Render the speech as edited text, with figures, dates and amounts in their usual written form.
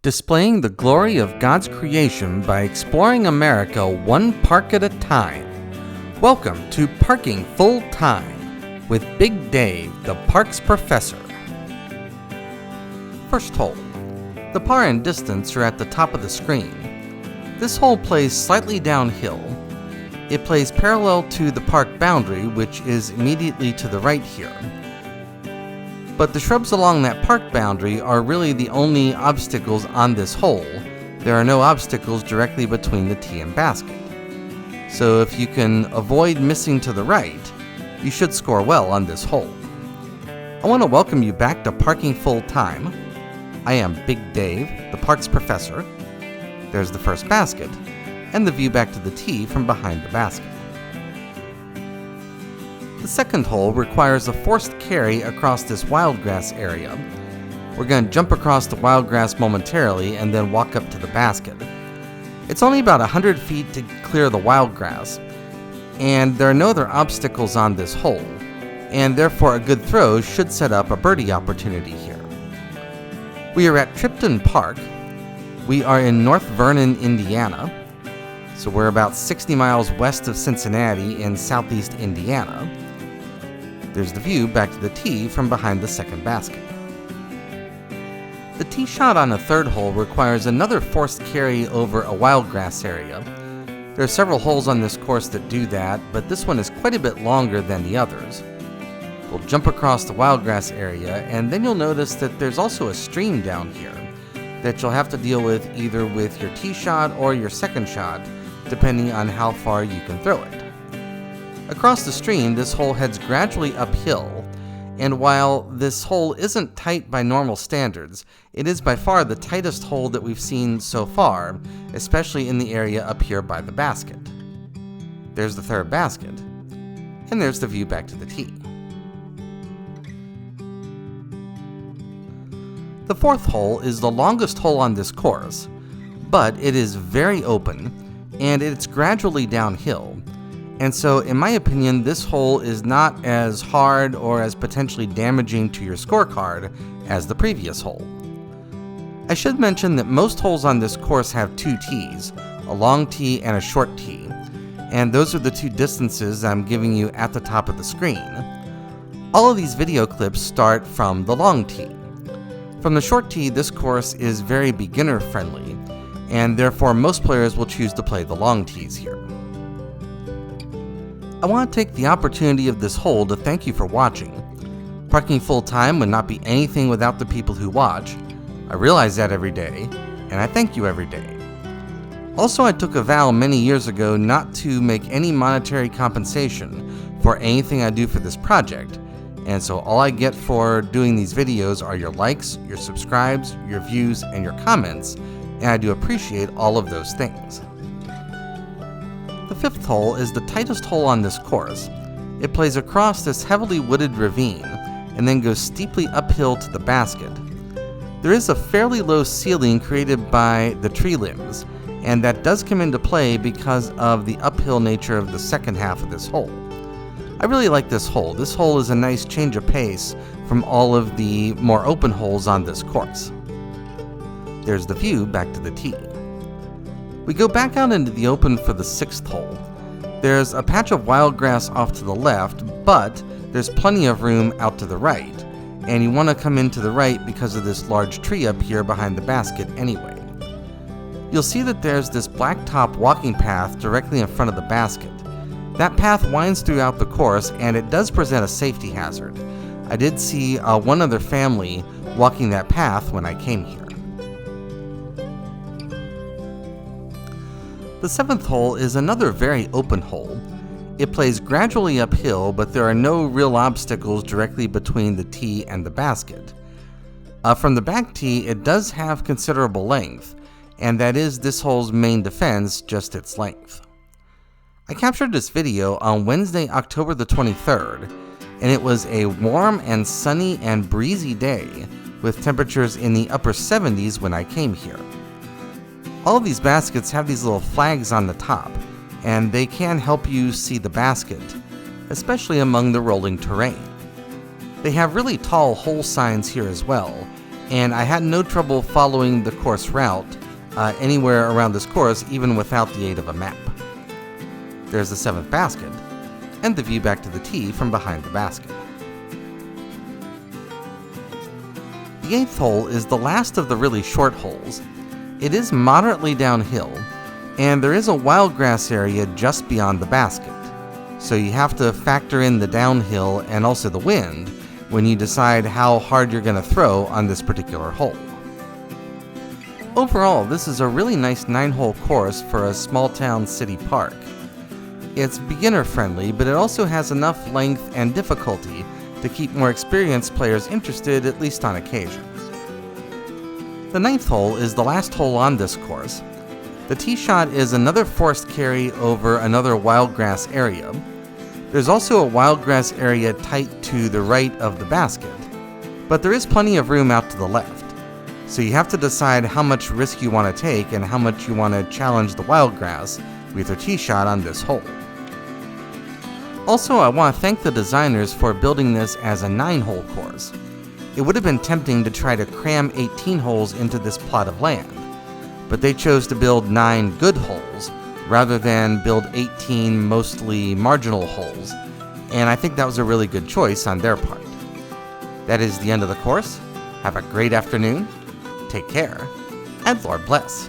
displaying the glory of God's creation by exploring America one park at a time. Welcome to Parking Full Time with Big Dave, the parks professor. First hole. The par and distance are at the top of the screen. This hole plays slightly downhill. It plays parallel to the park boundary, which is immediately to the right here. But the shrubs along that park boundary are really the only obstacles on this hole. There are no obstacles directly between the tee and basket. So if you can avoid missing to the right, you should score well on this hole. I want to welcome you back to Parking Full Time. I am Big Dave, the parks professor. There's the first basket, and the view back to the tee from behind the basket. The second hole requires a forced carry across this wildgrass area. We're going to jump across the wildgrass momentarily and then walk up to the basket. It's only about 100 feet to clear the wildgrass, and there are no other obstacles on this hole, and therefore a good throw should set up a birdie opportunity here. We are at Tripton Park. We are in North Vernon, Indiana, so we're about 60 miles west of Cincinnati in southeast Indiana. There's the view back to the tee from behind the second basket. The tee shot on a third hole requires another forced carry over a wildgrass area. There are several holes on this course that do that, but this one is quite a bit longer than the others. We'll jump across the wildgrass area, and then you'll notice that there's also a stream down here that you'll have to deal with either with your tee shot or your second shot, depending on how far you can throw it. Across the stream, this hole heads gradually uphill, and while this hole isn't tight by normal standards, it is by far the tightest hole that we've seen so far, especially in the area up here by the basket. There's the third basket, and there's the view back to the tee. The fourth hole is the longest hole on this course, but it is very open, and it's gradually downhill. And so, in my opinion, this hole is not as hard or as potentially damaging to your scorecard as the previous hole. I should mention that most holes on this course have two tees, a long tee and a short tee, and those are the two distances I'm giving you at the top of the screen. All of these video clips start from the long tee. From the short tee, this course is very beginner friendly, and therefore most players will choose to play the long tees here. I want to take the opportunity of this hole to thank you for watching. Parking Full Time would not be anything without the people who watch. I realize that every day, and I thank you every day. Also, I took a vow many years ago not to make any monetary compensation for anything I do for this project, and so all I get for doing these videos are your likes, your subscribes, your views, and your comments, and I do appreciate all of those things. The fifth hole is the tightest hole on this course. It plays across this heavily wooded ravine and then goes steeply uphill to the basket. There is a fairly low ceiling created by the tree limbs, and that does come into play because of the uphill nature of the second half of this hole. I really like this hole. This hole is a nice change of pace from all of the more open holes on this course. There's the view back to the tee. We go back out into the open for the sixth hole. There's a patch of wildgrass off to the left, but there's plenty of room out to the right, and you want to come into the right because of this large tree up here behind the basket anyway. You'll see that there's this blacktop walking path directly in front of the basket. That path winds throughout the course, and it does present a safety hazard. I did see one other family walking that path when I came here. The seventh hole is another very open hole. It plays gradually uphill, but there are no real obstacles directly between the tee and the basket. From the back tee, it does have considerable length, and that is this hole's main defense, just its length. I captured this video on Wednesday, October the 23rd, and it was a warm and sunny and breezy day with temperatures in the upper 70s when I came here. All of these baskets have these little flags on the top, and they can help you see the basket, especially among the rolling terrain. They have really tall hole signs here as well, and I had no trouble following the course route anywhere around this course, even without the aid of a map. There's the 7th basket, and the view back to the tee from behind the basket. The 8th hole is the last of the really short holes. It is moderately downhill, and there is a wild grass area just beyond the basket, so you have to factor in the downhill and also the wind when you decide how hard you're going to throw on this particular hole. Overall, this is a really nice 9-hole course for a small-town city park. It's beginner-friendly, but it also has enough length and difficulty to keep more experienced players interested, at least on occasion. The 9th hole is the last hole on this course. The tee shot is another forced carry over another wild grass area. There's also a wild grass area tight to the right of the basket, but there is plenty of room out to the left. So you have to decide how much risk you want to take and how much you want to challenge the wild grass with your tee shot on this hole. Also, I want to thank the designers for building this as a 9-hole course. It would have been tempting to try to cram 18 holes into this plot of land, but they chose to build 9 good holes rather than build 18 mostly marginal holes, and I think that was a really good choice on their part. That is the end of the course. Have a great afternoon. Take care, and Lord bless.